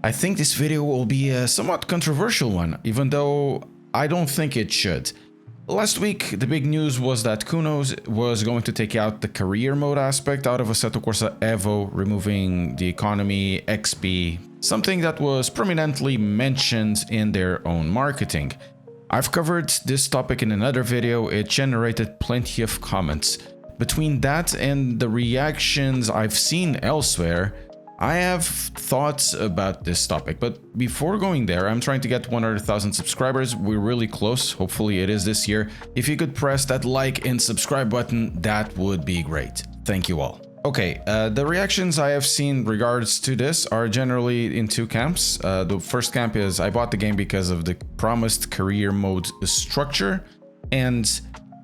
I think this video will be a somewhat controversial one, even though I don't think it should. Last week, the big news was that Kunos was going to take out the career mode aspect out of Assetto Corsa EVO, removing the economy, XP, something that was prominently mentioned in their own marketing. I've covered this topic in another video. It generated plenty of comments. Between that and the reactions I've seen elsewhere, I have thoughts about this topic, but before going there, I'm trying to get 100,000 subscribers. We're really close. Hopefully it is this year. If you could press that like and subscribe button, that would be great. Thank you all. Okay, the reactions I have seen regards to this are generally in two camps. The first camp is I bought the game because of the promised career mode structure, and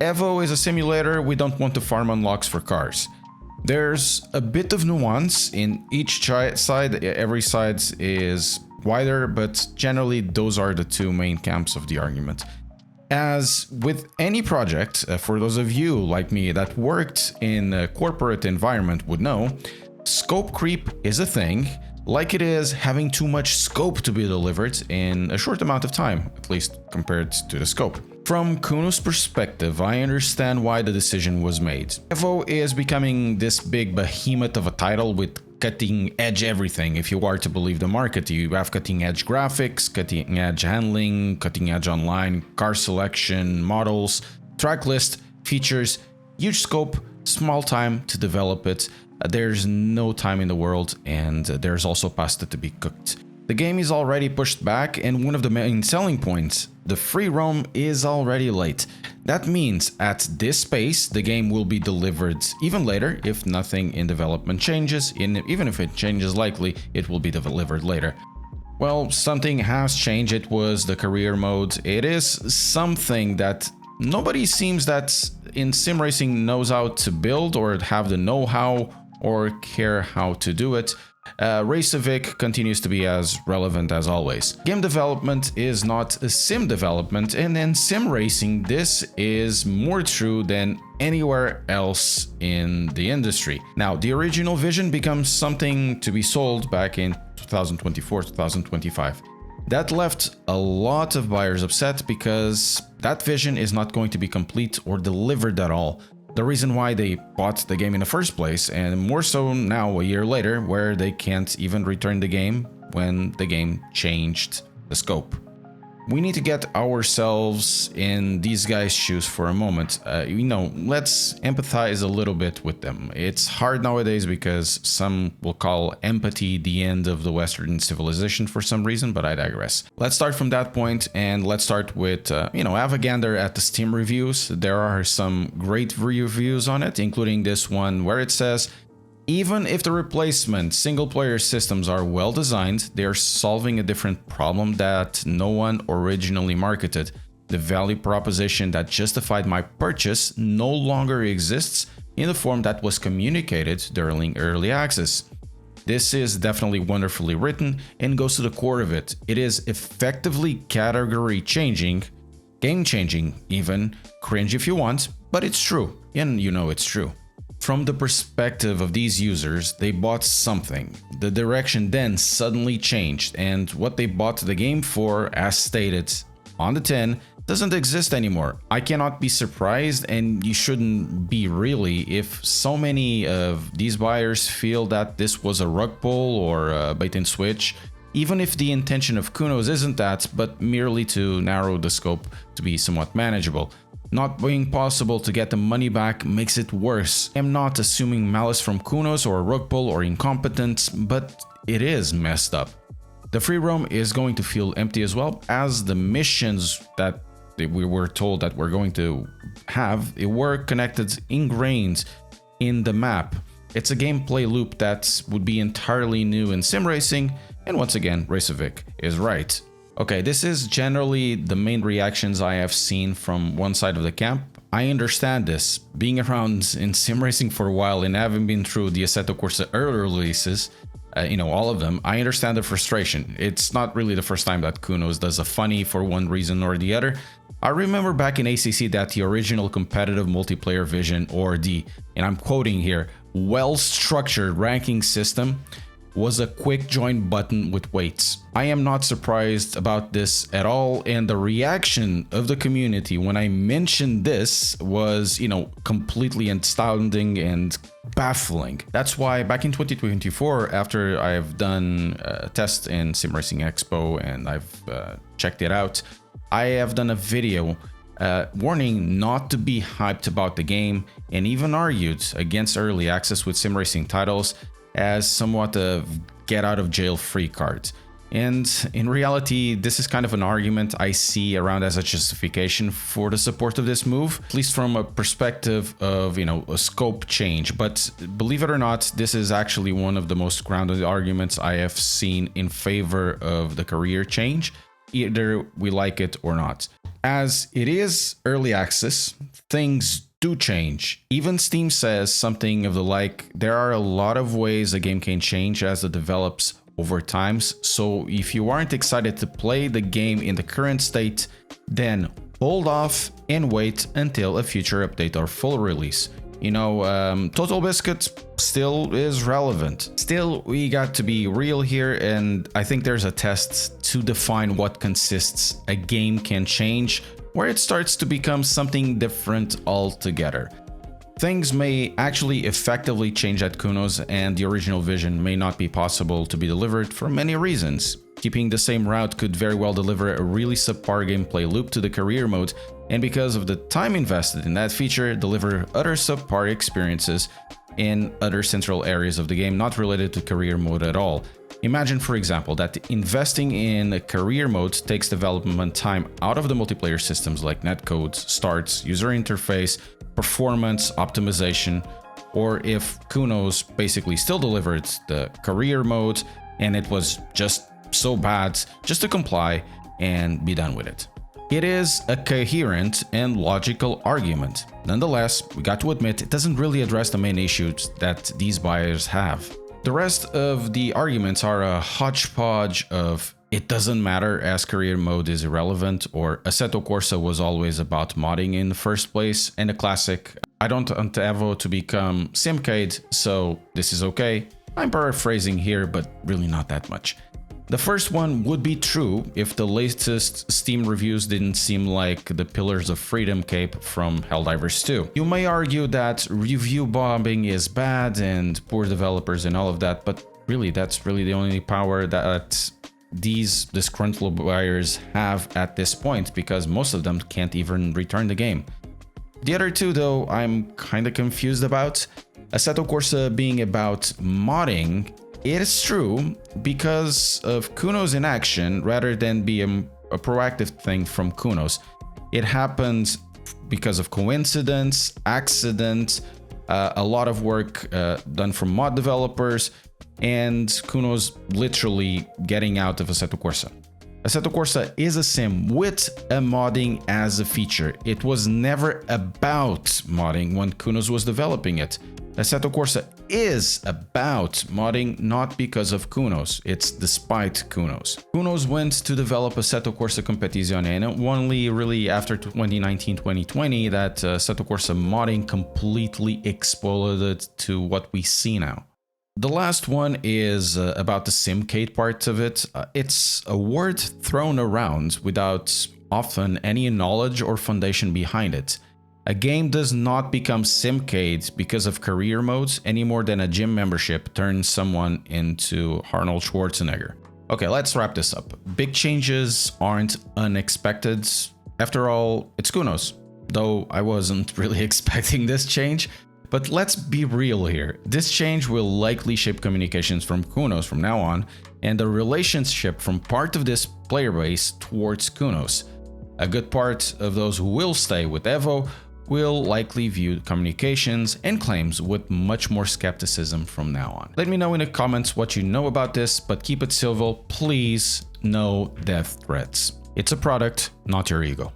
EVO is a simulator. We don't want to farm unlocks for cars. There's a bit of nuance in each side. Every side is wider, but generally those are the two main camps of the argument. As with any project, for those of you like me that worked in a corporate environment would know, scope creep is a thing, like it is having too much scope to be delivered in a short amount of time, at least compared to the scope. From Kunos' perspective, I understand why the decision was made. EVO is becoming this big behemoth of a title with cutting-edge everything, if you are to believe the market. You have cutting-edge graphics, cutting-edge handling, cutting-edge online, car selection, models, track list, features, huge scope, small time to develop it. There's no time in the world, and there's also pasta to be cooked. The game is already pushed back, and one of the main selling points, the free roam, is already late. That means at this pace, the game will be delivered even later if nothing in development changes, and even if it changes likely, it will be delivered later. Well, something has changed. It was the career mode. It is something that nobody seems that in sim racing knows how to build or have the know-how or care how to do it. Racevic continues to be as relevant as always. Game development is not a sim development, and in sim racing this is more true than anywhere else in the industry. Now, the original vision becomes something to be sold back in 2024-2025. That left a lot of buyers upset because that vision is not going to be complete or delivered at all. The reason why they bought the game in the first place, and more so now a year later, where they can't even return the game when the game changed the scope. We need to get ourselves in these guys' shoes for a moment. Let's empathize a little bit with them. It's hard nowadays because some will call empathy the end of the Western civilization for some reason, but I digress. Let's start from that point, and let's start with, have a gander at the Steam reviews. There are some great reviews on it, including this one where it says, even if the replacement single-player systems are well designed, they are solving a different problem that no one originally marketed. The value proposition that justified my purchase no longer exists in the form that was communicated during early access. This is definitely wonderfully written and goes to the core of it. It is effectively category-changing, game-changing even, cringe if you want, but it's true, and you know it's true. From the perspective of these users, they bought something. The direction then suddenly changed, and what they bought the game for, as stated on the tin, doesn't exist anymore. I cannot be surprised, and you shouldn't be really, if so many of these buyers feel that this was a rug pull or a bait and switch, even if the intention of Kunos isn't that, but merely to narrow the scope to be somewhat manageable. Not being possible to get the money back makes it worse. I'm not assuming malice from Kunos or rug pull or incompetence, but it is messed up. The free roam is going to feel empty as well, as the missions that we were told that we're going to have, it were connected, ingrained in the map. It's a gameplay loop that would be entirely new in sim racing, and once again, Racevic is right. Okay, this is generally the main reactions I have seen from one side of the camp. I understand this. Being around in sim racing for a while and having been through the Assetto Corsa early releases, all of them, I understand the frustration. It's not really the first time that Kunos does a funny for one reason or the other. I remember back in ACC that the original competitive multiplayer vision, or the, and I'm quoting here, well-structured ranking system was a quick join button with weights. I am not surprised about this at all, and the reaction of the community when I mentioned this was, completely astounding and baffling. That's why back in 2024, after I've done a test in Sim Racing Expo and I've checked it out, I have done a video warning not to be hyped about the game, and even argued against early access with sim racing titles as somewhat of get out of jail free cards. And in reality, this is kind of an argument I see around as a justification for the support of this move, at least from a perspective of, a scope change. But believe it or not, this is actually one of the most grounded arguments I have seen in favor of the career change, either we like it or not. As it is early access, things do change. Even Steam says something of the like, there are a lot of ways a game can change as it develops over time. So if you aren't excited to play the game in the current state, then hold off and wait until a future update or full release. Total Biscuit still is relevant. Still, we got to be real here, and I think there's a test to define what consists a game can change, where it starts to become something different altogether. Things may actually effectively change at Kunos, and the original vision may not be possible to be delivered for many reasons. Keeping the same route could very well deliver a really subpar gameplay loop to the career mode, and because of the time invested in that feature, deliver other subpar experiences in other central areas of the game not related to career mode at all. Imagine, for example, that investing in a career mode takes development time out of the multiplayer systems like netcodes, starts, user interface, performance, optimization, or if Kunos basically still delivered the career mode and it was just so bad just to comply and be done with it. It is a coherent and logical argument. Nonetheless, we got to admit it doesn't really address the main issues that these buyers have. The rest of the arguments are a hodgepodge of it doesn't matter as career mode is irrelevant, or Assetto Corsa was always about modding in the first place, and a classic I don't want EVO to become Simcade, so this is okay. I'm paraphrasing here, but really not that much. The first one would be true if the latest Steam reviews didn't seem like the Pillars of Freedom cape from Helldivers 2. You may argue that review bombing is bad and poor developers and all of that, but really that's really the only power that these disgruntled buyers have at this point, because most of them can't even return the game. The other two, though, I'm kinda confused about. Assetto Corsa being about modding, it is true because of Kunos in action rather than be a proactive thing from Kunos. It happens because of coincidence, accident, a lot of work done from mod developers, and Kunos literally getting out of Assetto Corsa. Assetto Corsa is a sim with a modding as a feature. It was never about modding when Kunos was developing it. Assetto Corsa is about modding, not because of Kunos, it's despite Kunos. Kunos went to develop Assetto Corsa Competizione, and only really after 2019-2020 that Assetto Corsa modding completely exploded to what we see now. The last one is about the Simcade part of it. It's a word thrown around without often any knowledge or foundation behind it. A game does not become Simcade because of career modes any more than a gym membership turns someone into Arnold Schwarzenegger. Okay, let's wrap this up. Big changes aren't unexpected. After all, it's Kunos, though I wasn't really expecting this change. But let's be real here. This change will likely shape communications from Kunos from now on, and the relationship from part of this player base towards Kunos. A good part of those who will stay with EVO will likely view communications and claims with much more skepticism from now on. Let me know in the comments what you know about this, but keep it civil, please. No death threats. It's a product, not your ego.